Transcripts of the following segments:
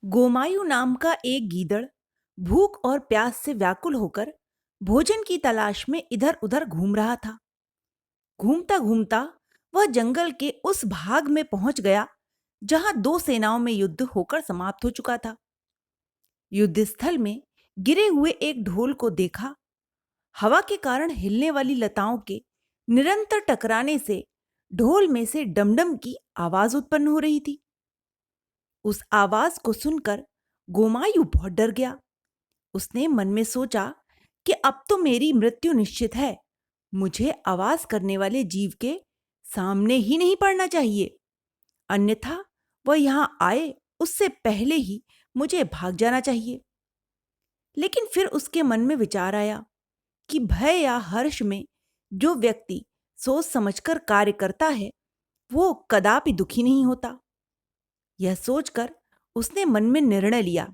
गोमायु नाम का एक गीदड़ भूख और प्यास से व्याकुल होकर भोजन की तलाश में इधर-उधर घूम रहा था। घूमता घूमता वह जंगल के उस भाग में पहुंच गया जहां दो सेनाओं में युद्ध होकर समाप्त हो चुका था। युद्ध स्थल में गिरे हुए एक ढोल को देखा। हवा के कारण हिलने वाली लताओं के निरंतर टकराने से ढोल में से डमडम की आवाज उत्पन्न हो रही थी। उस आवाज को सुनकर गोमायु बहुत डर गया। उसने मन में सोचा कि अब तो मेरी मृत्यु निश्चित है। मुझे आवाज करने वाले जीव के सामने ही नहीं पड़ना चाहिए, अन्यथा वह यहां आए उससे पहले ही मुझे भाग जाना चाहिए। लेकिन फिर उसके मन में विचार आया कि भय या हर्ष में जो व्यक्ति सोच समझकर कार्य करता है वो कदापि दुखी नहीं होता। यह सोचकर उसने मन में निर्णय लिया,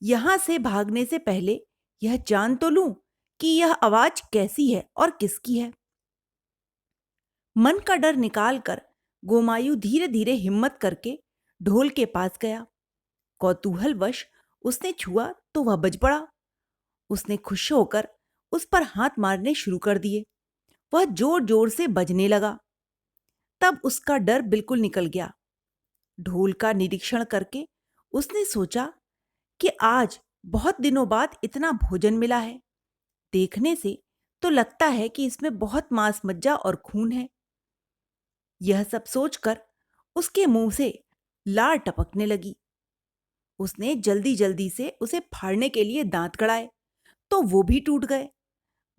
यहां से भागने से पहले यह जान तो लूं कि यह आवाज कैसी है और किसकी है। मन का डर निकालकर गोमायु धीरे धीरे हिम्मत करके ढोल के पास गया। कौतूहलवश उसने छुआ तो वह बज पड़ा। उसने खुश होकर उस पर हाथ मारने शुरू कर दिए। वह जोर जोर से बजने लगा। तब उसका डर बिल्कुल निकल गया। ढोल का निरीक्षण करके उसने सोचा कि आज बहुत दिनों बाद इतना भोजन मिला है। देखने से तो लगता है कि इसमें बहुत मांस मज्जा और खून है। यह सब सोचकर उसके मुंह से लार टपकने लगी। उसने जल्दी जल्दी से उसे फाड़ने के लिए दांत गड़ाए तो वो भी टूट गए।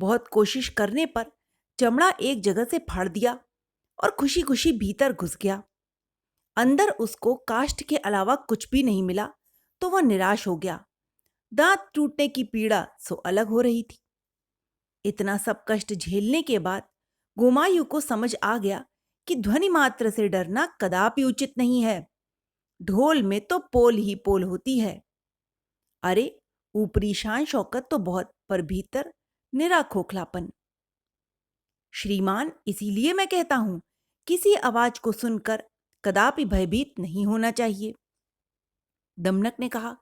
बहुत कोशिश करने पर चमड़ा एक जगह से फाड़ दिया और खुशी खुशी भीतर घुस गया। अंदर उसको काष्ठ के अलावा कुछ भी नहीं मिला तो वह निराश हो गया। दांत टूटने की पीड़ा सो अलग हो रही थी। इतना सब कष्ट झेलने के बाद गोमायु को समझ आ गया कि ध्वनि मात्र से डरना कदापि उचित नहीं है। ढोल में तो पोल ही पोल होती है। अरे, ऊपरी शान शौकत तो बहुत, पर भीतर निरा खोखलापन। श्रीमान, इसीलिए मैं कहता हूं, किसी आवाज को सुनकर कदापि भयभीत नहीं होना चाहिए। दमनक ने कहा,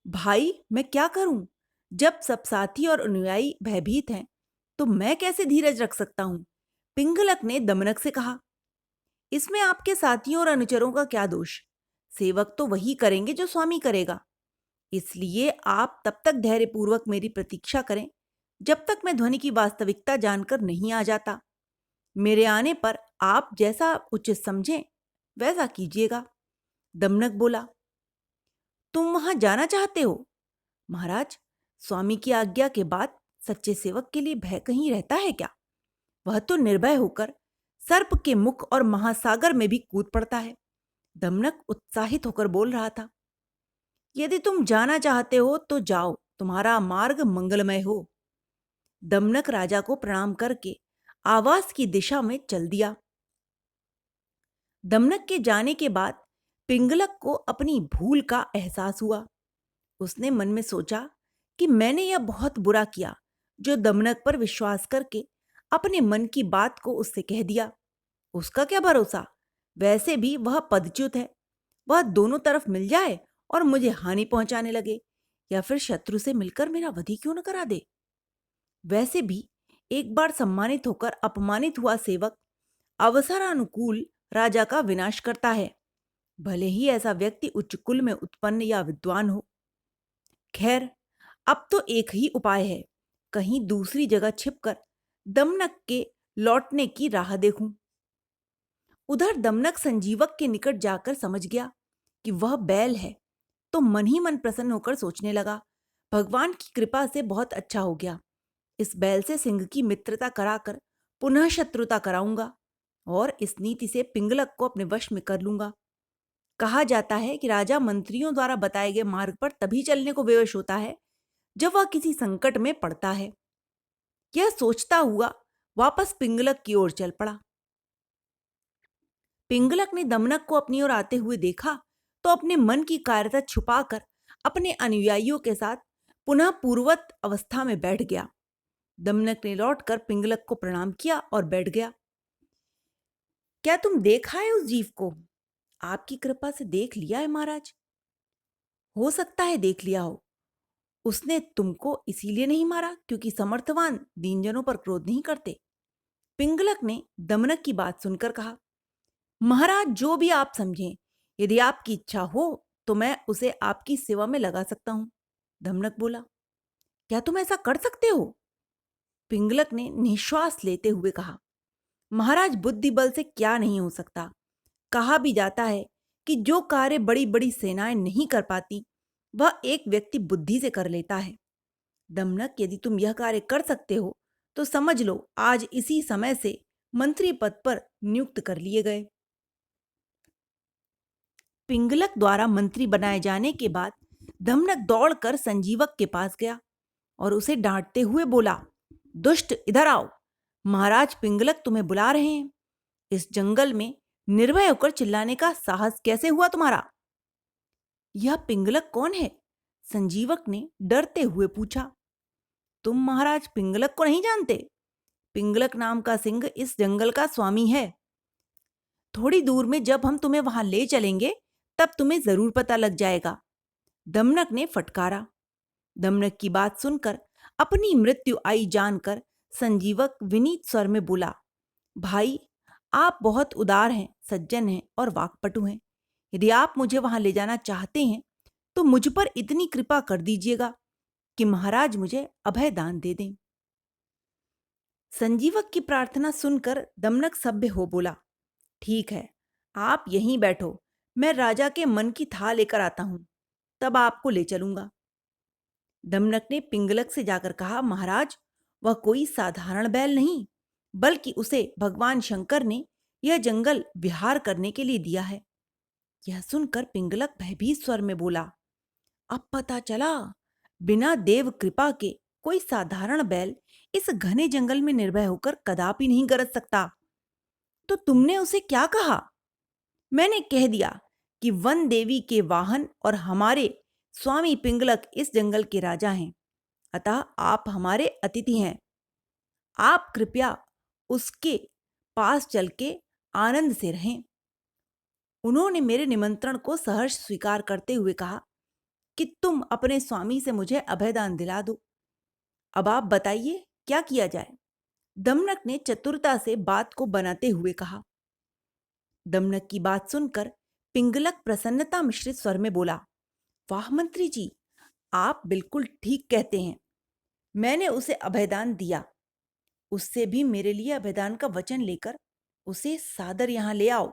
भाई मैं क्या करूं? जब सब साथी और अनुयायी भयभीत हैं तो मैं कैसे धीरज रख सकता हूं? पिंगलक ने दमनक से कहा, इसमें आपके साथियों और अनुचरों का क्या दोष? सेवक तो वही करेंगे जो स्वामी करेगा। इसलिए आप तब तक धैर्यपूर्वक मेरी प्रतीक्षा करें जब तक मैं ध्वनि की वास्तविकता जानकर नहीं आ जाता। मेरे आने पर आप जैसा उचित समझें वैसा कीजिएगा। दमनक बोला, तुम वहां जाना चाहते हो? महाराज, स्वामी की आज्ञा के बाद सच्चे सेवक के लिए भय कहीं रहता है क्या? वह तो निर्भय होकर सर्प के मुख और महासागर में भी कूद पड़ता है। दमनक उत्साहित होकर बोल रहा था, यदि तुम जाना चाहते हो तो जाओ, तुम्हारा मार्ग मंगलमय हो। दमनक राजा को प्रणाम करके आवास की दिशा में चल दिया। दमनक के जाने के बाद पिंगलक को अपनी भूल का एहसास हुआ। उसने मन में सोचा कि मैंने यह बहुत बुरा किया जो दमनक पर विश्वास करके अपने मन की बात को उससे कह दिया। उसका क्या भरोसा, वैसे भी वह पदच्युत है। वह दोनों तरफ मिल जाए और मुझे हानि पहुंचाने लगे, या फिर शत्रु से मिलकर मेरा वध ही क्यों न करा दे। वैसे भी एक बार सम्मानित होकर अपमानित हुआ सेवक अवसरानुकूल राजा का विनाश करता है, भले ही ऐसा व्यक्ति उच्च कुल में उत्पन्न या विद्वान हो। खैर, अब तो एक ही उपाय है, कहीं दूसरी जगह छिपकर दमनक के लौटने की राह देखूं। उधर दमनक संजीवक के निकट जाकर समझ गया कि वह बैल है, तो मन ही मन प्रसन्न होकर सोचने लगा, भगवान की कृपा से बहुत अच्छा हो गया। इस बैल से सिंह की मित्रता कराकर पुनः शत्रुता कराऊंगा और इस नीति से पिंगलक को अपने वश में कर लूंगा। कहा जाता है कि राजा मंत्रियों द्वारा बताए गए मार्ग पर तभी चलने को विवश होता है जब वह किसी संकट में पड़ता है। यह सोचता हुआ वापस पिंगलक की ओर चल पड़ा। पिंगलक ने दमनक को अपनी ओर आते हुए देखा तो अपने मन की कायरता छुपाकर अपने अनुयायियों के साथ पुनः पूर्ववत अवस्था में बैठ गया। दमनक ने लौटकर पिंगलक को प्रणाम किया और बैठ गया। क्या तुम देखा है उस जीव को? आपकी कृपा से देख लिया है महाराज। हो सकता है देख लिया हो। उसने तुमको इसीलिए नहीं मारा क्योंकि समर्थवान दीनजनों पर क्रोध नहीं करते। पिंगलक ने दमनक की बात सुनकर कहा, महाराज जो भी आप समझें, यदि आपकी इच्छा हो तो मैं उसे आपकी सेवा में लगा सकता हूं। दमनक बोला, क्या तुम ऐसा कर सकते हो? पिंगलक ने निश्वास लेते हुए कहा, महाराज बुद्धि बल से क्या नहीं हो सकता। कहा भी जाता है कि जो कार्य बड़ी बड़ी सेनाएं नहीं कर पाती वह एक व्यक्ति बुद्धि से कर लेता है। दमनक, यदि तुम यह कार्य कर सकते हो तो समझ लो आज इसी समय से मंत्री पद पर नियुक्त कर लिए गए। पिंगलक द्वारा मंत्री बनाए जाने के बाद दमनक दौड़कर संजीवक के पास गया और उसे डांटते हुए बोला, दुष्ट इधर आओ, महाराज पिंगलक तुम्हें बुला रहे हैं। इस जंगल में निर्भय होकर चिल्लाने का साहस कैसे हुआ तुम्हारा? यह पिंगलक कौन है? संजीवक ने डरते हुए पूछा। तुम महाराज पिंगलक को नहीं जानते? पिंगलक नाम का सिंह इस जंगल का स्वामी है। थोड़ी दूर में जब हम तुम्हें वहां ले चलेंगे तब तुम्हें जरूर पता लग जाएगा, दमनक ने फटकारा। दमनक की बात सुनकर अपनी मृत्यु आई जानकर संजीवक विनीत स्वर में बोला, भाई आप बहुत उदार हैं, सज्जन हैं और वाक्पटु हैं। यदि आप मुझे वहां ले जाना चाहते हैं तो मुझ पर इतनी कृपा कर दीजिएगा कि महाराज मुझे अभय दान दे दें। संजीवक की प्रार्थना सुनकर दमनक सभ्य हो बोला, ठीक है, आप यहीं बैठो, मैं राजा के मन की थाह लेकर आता हूं, तब आपको ले चलूंगा। दमनक ने पिंगलक से जाकर कहा, महाराज वह कोई साधारण बैल नहीं, बल्कि उसे भगवान शंकर ने यह जंगल विहार करने के लिए दिया है। यह सुनकर पिंगलक भयभीत स्वर में बोला, अब पता चला, बिना देव कृपा के कोई साधारण बैल इस घने जंगल में निर्भय होकर कदापि नहीं गरज सकता। तो तुमने उसे क्या कहा? मैंने कह दिया कि वन देवी के वाहन और हमारे स्वामी पिंगलक इस जंगल के राजा हैं, अतः आप हमारे अतिथि हैं। आप कृपया उसके पास चल के आनंद से रहें। उन्होंने मेरे निमंत्रण को सहर्ष स्वीकार करते हुए कहा कि तुम अपने स्वामी से मुझे अभयदान दिला दो। अब आप बताइए क्या किया जाए? दमनक ने चतुरता से बात को बनाते हुए कहा। दमनक की बात सुनकर पिंगलक प्रसन्नता मिश्रित स्वर में बोला, वाह मंत्री जी, आप बिल्कुल ठीक कहते हैं। मैंने उसे अभयदान दिया, उससे भी मेरे लिए अभयदान का वचन लेकर उसे सादर यहां ले आओ।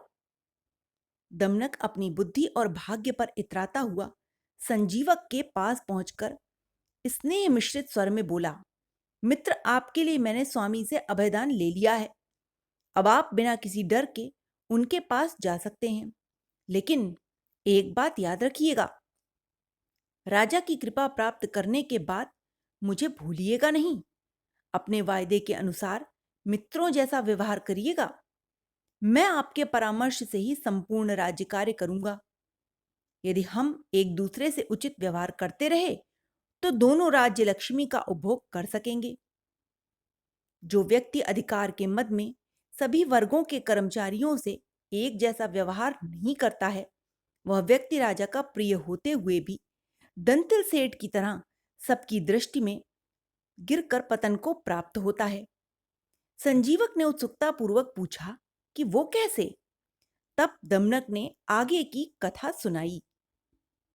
दमनक अपनी बुद्धि और भाग्य पर इतराता हुआ संजीवक के पास पहुंचकर स्नेह मिश्रित स्वर में बोला, मित्र, आपके लिए मैंने स्वामी से अभयदान ले लिया है। अब आप बिना किसी डर के उनके पास जा सकते हैं। लेकिन एक बात याद रखिएगा, राजा की कृपा प्राप्त करने के बाद मुझे भूलिएगा नहीं। अपने वायदे के अनुसार मित्रों जैसा व्यवहार करिएगा। मैं आपके परामर्श से ही संपूर्ण राज्य कार्य करूंगा। यदि हम एक दूसरे से उचित व्यवहार करते रहे तो दोनों राज्य लक्ष्मी का उपभोग कर सकेंगे। जो व्यक्ति अधिकार के मद में सभी वर्गों के कर्मचारियों से एक जैसा व्यवहार नहीं करता है, वह व्यक्ति राजा का प्रिय होते हुए भी दंतिल सेठ की तरह सबकी दृष्टि में गिरकर पतन को प्राप्त होता है। संजीवक ने उत्सुकता पूर्वक पूछा कि वो कैसे? तब दमनक ने आगे की कथा सुनाई।